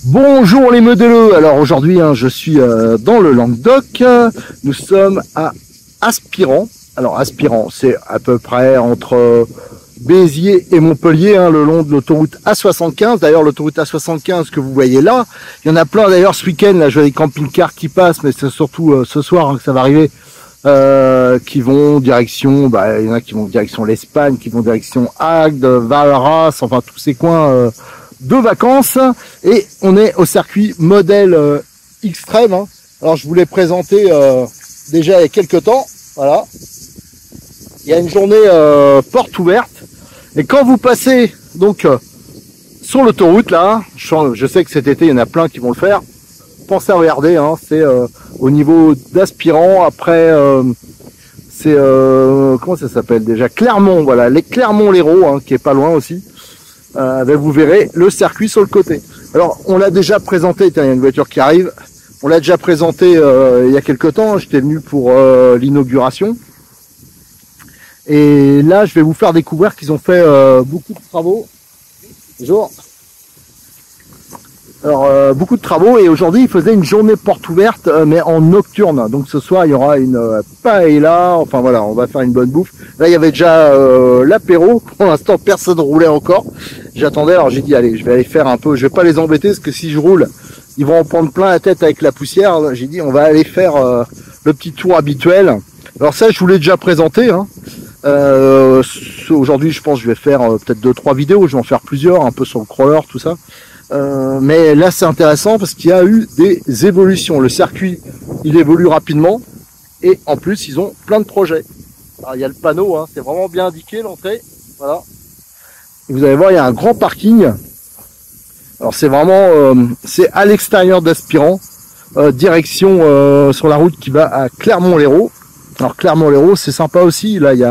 Bonjour les modeleux. Alors aujourd'hui je suis dans le Languedoc. Nous sommes à Aspirant. Alors Aspirant, c'est à peu près entre Béziers et Montpellier, le long de l'autoroute A75. D'ailleurs l'autoroute A75 que vous voyez là, il y en a plein d'ailleurs ce week-end. Là je vois des camping-cars qui passent, mais c'est surtout ce soir que ça va arriver. Qui vont direction, il y en a qui vont direction l'Espagne, qui vont direction Agde, Valras, enfin tous ces coins de vacances. Et on est au circuit modèle extrême. Alors je vous l'ai présenté déjà il y a quelques temps. Voilà, il y a une journée porte ouverte, et quand vous passez donc sur l'autoroute là, je sais que cet été il y en a plein qui vont le faire. Pensez à regarder, c'est au niveau d'Aspirant. Après c'est comment ça s'appelle déjà, Clermont, voilà, les Clermont-Lérault, qui est pas loin aussi. Vous verrez le circuit sur le côté. Alors on l'a déjà présenté, il y a une voiture qui arrive, on l'a déjà présenté il y a quelques temps. J'étais venu pour l'inauguration, et là je vais vous faire découvrir qu'ils ont fait beaucoup de travaux. Bonjour. Alors beaucoup de travaux, et aujourd'hui ils faisaient une journée porte ouverte mais en nocturne. Donc ce soir il y aura une paella, enfin voilà, on va faire une bonne bouffe. Là il y avait déjà l'apéro, pour l'instant personne roulait encore. J'attendais, alors j'ai dit allez, je vais aller faire un peu, je vais pas les embêter parce que si je roule ils vont en prendre plein la tête avec la poussière. J'ai dit on va aller faire le petit tour habituel. Alors ça je vous l'ai déjà présenté, aujourd'hui je pense que je vais faire peut-être 2-3 vidéos, je vais en faire plusieurs, un peu sur le crawler, tout ça. Mais là c'est intéressant parce qu'il y a eu des évolutions. Le circuit il évolue rapidement, et en plus ils ont plein de projets. Alors il y a le panneau, c'est vraiment bien indiqué l'entrée, voilà. Et vous allez voir, il y a un grand parking. Alors c'est vraiment c'est à l'extérieur d'Aspirant, direction sur la route qui va à Clermont-Lérault. Alors Clermont-Lérault c'est sympa aussi, là il y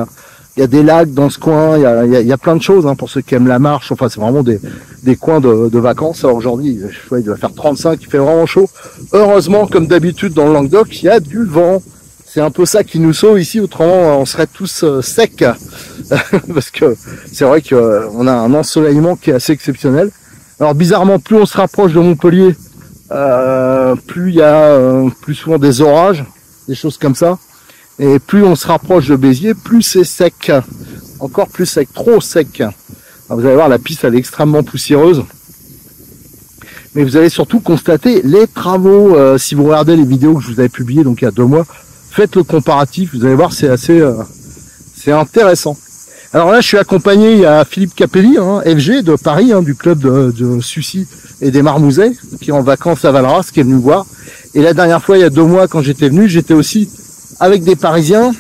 a des lacs dans ce coin, il y a plein de choses pour ceux qui aiment la marche. Enfin c'est vraiment des coins de vacances. Alors aujourd'hui il doit faire 35, il fait vraiment chaud. Heureusement, comme d'habitude dans le Languedoc, il y a du vent. C'est un peu ça qui nous sauve ici, autrement on serait tous secs. Parce que c'est vrai qu'on a un ensoleillement qui est assez exceptionnel. Alors bizarrement, plus on se rapproche de Montpellier, plus il y a plus souvent des orages, des choses comme ça. Et plus on se rapproche de Béziers, plus c'est sec. Encore plus sec, trop sec. Alors vous allez voir, la piste elle est extrêmement poussiéreuse. Mais vous allez surtout constater les travaux. Si vous regardez les vidéos que je vous avais publiées donc il y a 2 mois, faites le comparatif, vous allez voir, c'est assez c'est intéressant. Alors là je suis accompagné, il y a Philippe Capelli, FG de Paris, du club de Sucy et des Marmousets, qui est en vacances à Valras, qui est venu voir. Et la dernière fois, il y a 2 mois, quand j'étais venu, j'étais aussi avec des Parisiens,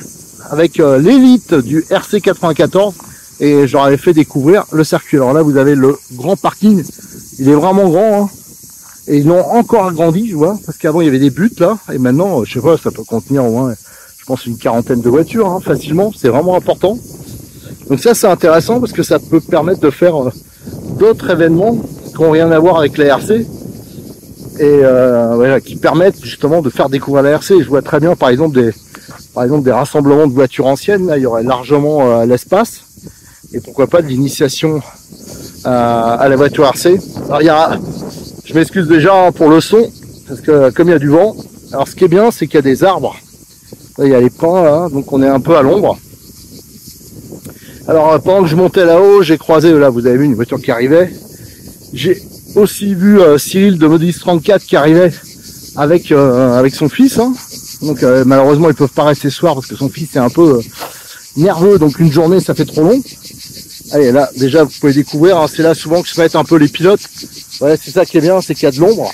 avec l'élite du RC 94, et je leur avais fait découvrir le circuit. Alors là vous avez le grand parking, il est vraiment grand, et ils l'ont encore agrandi, je vois, parce qu'avant il y avait des buttes là, et maintenant je sais pas, ça peut contenir au moins, je pense, une quarantaine de voitures facilement. C'est vraiment important. Donc ça c'est intéressant parce que ça peut permettre de faire d'autres événements qui n'ont rien à voir avec la RC, et voilà, qui permettent justement de faire découvrir la RC. Je vois très bien par exemple des rassemblements de voitures anciennes, là il y aurait largement l'espace, et pourquoi pas de l'initiation à la voiture RC. Alors je m'excuse déjà pour le son, parce que comme il y a du vent, alors ce qui est bien c'est qu'il y a des arbres, là il y a les pins là, donc on est un peu à l'ombre. Alors pendant que je montais là-haut, j'ai croisé, là vous avez vu une voiture qui arrivait, j'ai aussi vu Cyril de Modis 34 qui arrivait avec son fils, donc malheureusement ils peuvent pas rester ce soir parce que son fils est un peu nerveux, donc une journée ça fait trop long. Allez, là déjà vous pouvez découvrir, c'est là souvent que se mettent un peu les pilotes. Ouais, c'est ça qui est bien, c'est qu'il y a de l'ombre.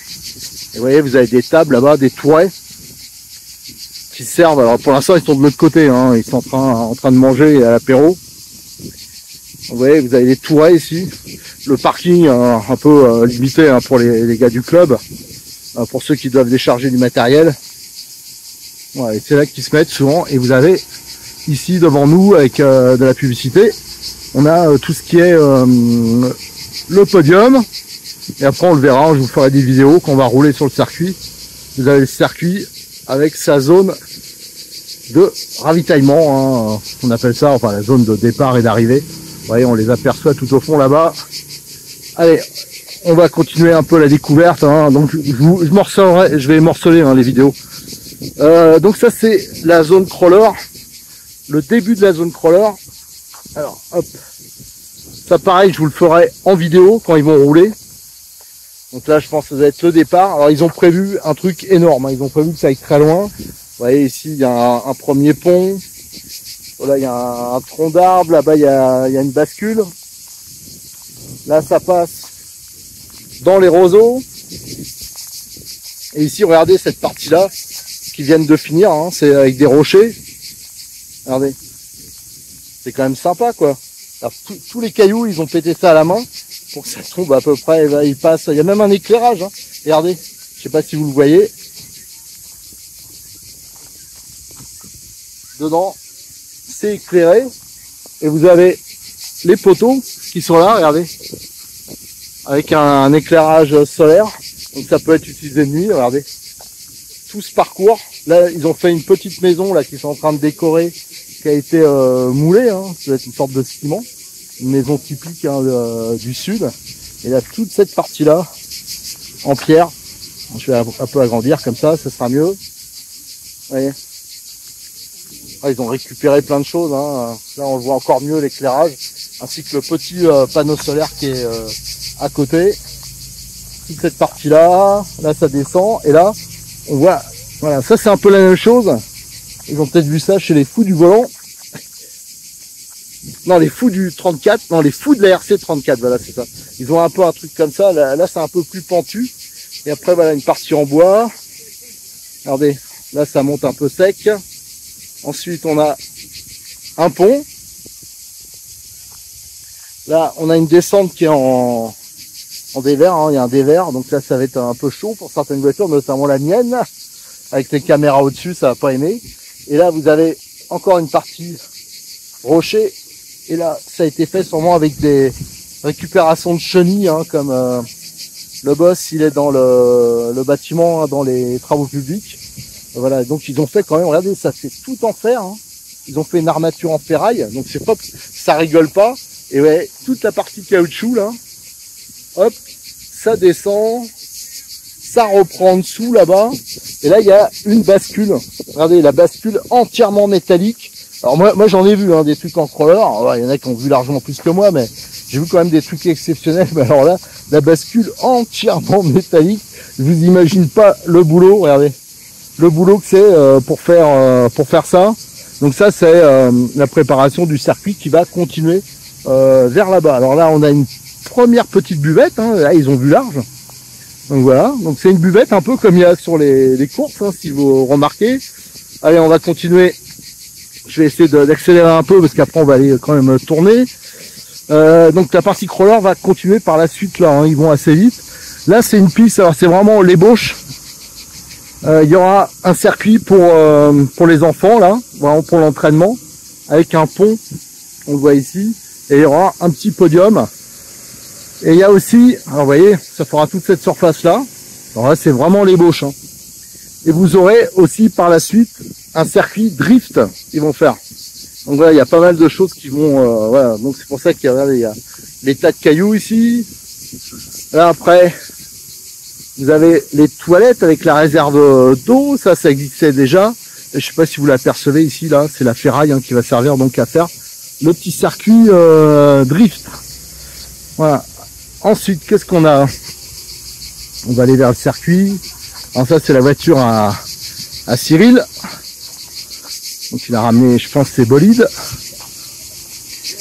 Et vous voyez, vous avez des tables là-bas, des tourets qui servent. Alors pour l'instant ils sont de l'autre côté, ils sont en train de manger à l'apéro. Vous voyez, vous avez des tourets ici, le parking un peu limité pour les gars du club, pour ceux qui doivent décharger du matériel. Voilà, et c'est là qu'ils se mettent souvent. Et vous avez ici devant nous, avec de la publicité, on a tout ce qui est le podium. Et après on le verra, je vous ferai des vidéos quand on va rouler sur le circuit. Vous avez le circuit avec sa zone de ravitaillement, hein, on appelle ça, enfin la zone de départ et d'arrivée. Vous voyez, on les aperçoit tout au fond là-bas. Allez, on va continuer un peu la découverte, hein. Donc je vais morceler hein, les vidéos. Donc ça c'est la zone crawler, le début de la zone crawler. Alors hop, ça pareil je vous le ferai en vidéo quand ils vont rouler. Donc là je pense que ça va être le départ. Alors ils ont prévu un truc énorme, hein. Ils ont prévu que ça aille très loin. Vous voyez ici il y a un premier pont, voilà il y a un tronc d'arbre, là-bas il y a une bascule. Là ça passe dans les roseaux. Et ici regardez cette partie là qui viennent de finir, hein, c'est avec des rochers. Regardez, c'est quand même sympa quoi. Alors, tous les cailloux ils ont pété ça à la main pour que ça tombe à peu près, il passe. Il y a même un éclairage, hein. Regardez, je sais pas si vous le voyez. Dedans, c'est éclairé. Et vous avez les poteaux qui sont là, regardez. Avec un éclairage solaire. Donc ça peut être utilisé de nuit, regardez. Tout ce parcours. Là, ils ont fait une petite maison là qu'ils sont en train de décorer, qui a été moulée, hein. Ça doit être une sorte de ciment. Une maison typique hein, du sud. Et là, toute cette partie-là, en pierre. Je vais un peu agrandir comme ça sera mieux. Vous voyez. Ah, ils ont récupéré plein de choses, hein. Là on le voit encore mieux l'éclairage, ainsi que le petit panneau solaire qui est à côté. Toute cette partie là ça descend, et là on voit, voilà, ça c'est un peu la même chose. Ils ont peut-être vu ça chez les fous du volant. Non, les fous du 34, non, les fous de la RC 34, voilà, c'est ça. Ils ont un peu un truc comme ça, là c'est un peu plus pentu. Et après voilà une partie en bois. Regardez, là ça monte un peu sec. Ensuite, on a un pont. Là, on a une descente qui est en dévers, hein. Il y a un dévers, donc là, ça va être un peu chaud pour certaines voitures, notamment la mienne. Avec les caméras au-dessus, ça va pas aimer. Et là, vous avez encore une partie rocher. Et là, ça a été fait sûrement avec des récupérations de chenilles, hein, comme le boss, il est dans le bâtiment, hein, dans les travaux publics. Voilà, donc ils ont fait quand même, regardez, ça c'est tout en fer, hein. Ils ont fait une armature en ferraille, donc c'est pas, ça rigole pas. Et ouais, toute la partie caoutchouc là, hop, ça descend, ça reprend en dessous là-bas, et là il y a une bascule. Regardez, la bascule entièrement métallique. Alors moi j'en ai vu hein, des trucs en crawler, il y en a qui ont vu largement plus que moi, mais j'ai vu quand même des trucs exceptionnels. Mais alors là, la bascule entièrement métallique, je vous imagine pas le boulot, regardez. Le boulot que c'est pour faire ça. Donc ça c'est la préparation du circuit qui va continuer vers là-bas. Alors là on a une première petite buvette, hein. Là ils ont vu large. Donc voilà, donc c'est une buvette un peu comme il y a sur les courses, hein, si vous remarquez. Allez, on va continuer. Je vais essayer d'accélérer un peu parce qu'après on va aller quand même tourner. Donc la partie crawler va continuer par la suite là, hein. Ils vont assez vite. Là c'est une piste, alors c'est vraiment l'ébauche. Il y aura un circuit pour les enfants là, vraiment pour l'entraînement, avec un pont, on le voit ici, et il y aura un petit podium. Et il y a aussi, alors vous voyez, ça fera toute cette surface là. Alors là c'est vraiment l'ébauche, hein. Et vous aurez aussi par la suite un circuit drift qu'ils vont faire. Donc voilà, il y a pas mal de choses qui vont, voilà. Donc c'est pour ça qu'il y a, il y a les tas de cailloux ici. Là après, vous avez les toilettes avec la réserve d'eau, ça existait déjà. Et je sais pas si vous l'apercevez ici, là, c'est la ferraille hein, qui va servir donc à faire le petit circuit drift. Voilà. Ensuite, qu'est-ce qu'on a? On va aller vers le circuit. Alors ça, c'est la voiture à Cyril. Donc il a ramené, je pense, ses bolides.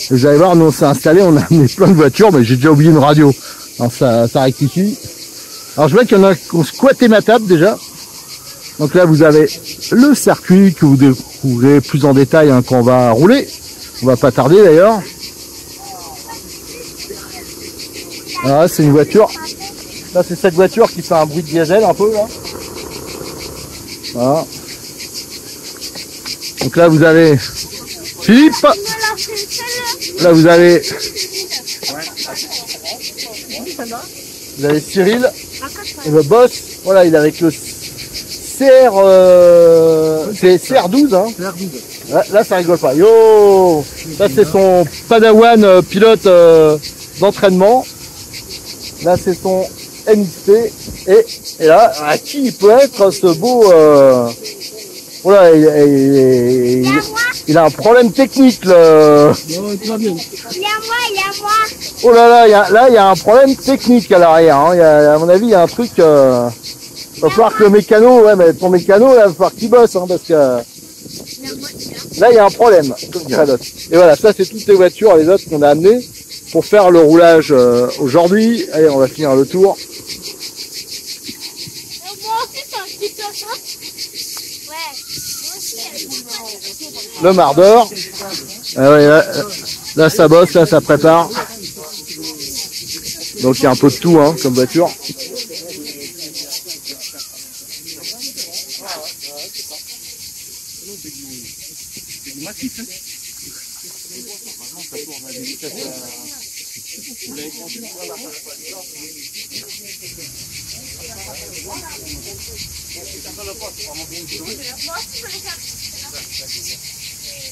Et vous allez voir, nous on s'est installé, on a amené plein de voitures, mais j'ai déjà oublié une radio. Alors ça rectifie. Alors je vois qu'il y en a qui ont squatté ma table déjà. Donc là vous avez le circuit que vous découvrez plus en détail hein, quand on va rouler. On va pas tarder d'ailleurs. Voilà, c'est une voiture. Là c'est cette voiture qui fait un bruit de diesel un peu là. Voilà. Donc là vous avez Philippe, là vous avez Cyril, et le boss, voilà, il est avec le CR, c'est CR12, hein. Là ça rigole pas. Yo, ça c'est son Padawan pilote d'entraînement. Là c'est son NXT et là, à qui il peut être ce beau voilà, il a un problème technique le. Oh là là, il y a un problème technique à l'arrière, hein. À mon avis il y a un truc il va falloir que le mécano, ouais mais ton mécano là, il va falloir qu'il bosse, hein, parce que là il y a un problème, comme dirait l'autre. Et voilà, ça c'est toutes les voitures, les autres qu'on a amenées pour faire le roulage aujourd'hui. Allez, on va finir le tour. Le mardeur. Ah ouais, là ça bosse, là ça prépare. Donc il y a un peu de tout, hein, comme voiture.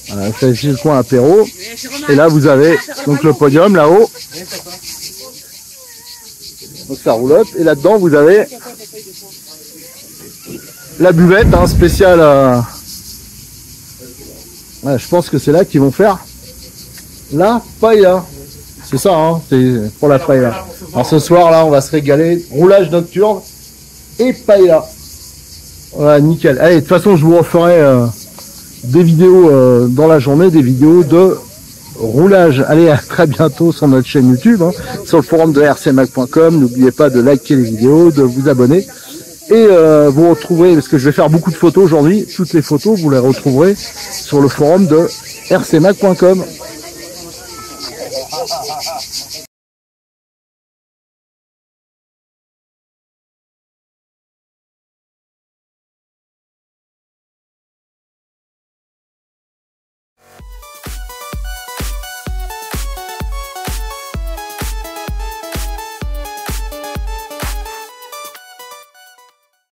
Voilà, c'est ici le coin apéro. Et là vous avez donc le podium là-haut. Donc ça roulotte. Et là-dedans vous avez la buvette, hein, spéciale. Ouais, je pense que c'est là qu'ils vont faire la paella. C'est ça, hein, c'est pour la paella. Alors ce soir là on va se régaler. Roulage nocturne et paella. Voilà, nickel. Allez, de toute façon je vous referai des vidéos dans la journée, des vidéos de roulage. Allez, à très bientôt sur notre chaîne YouTube, hein, sur le forum de rcmag.com. N'oubliez pas de liker les vidéos, de vous abonner. Et vous retrouverez, parce que je vais faire beaucoup de photos aujourd'hui, toutes les photos, vous les retrouverez sur le forum de rcmag.com.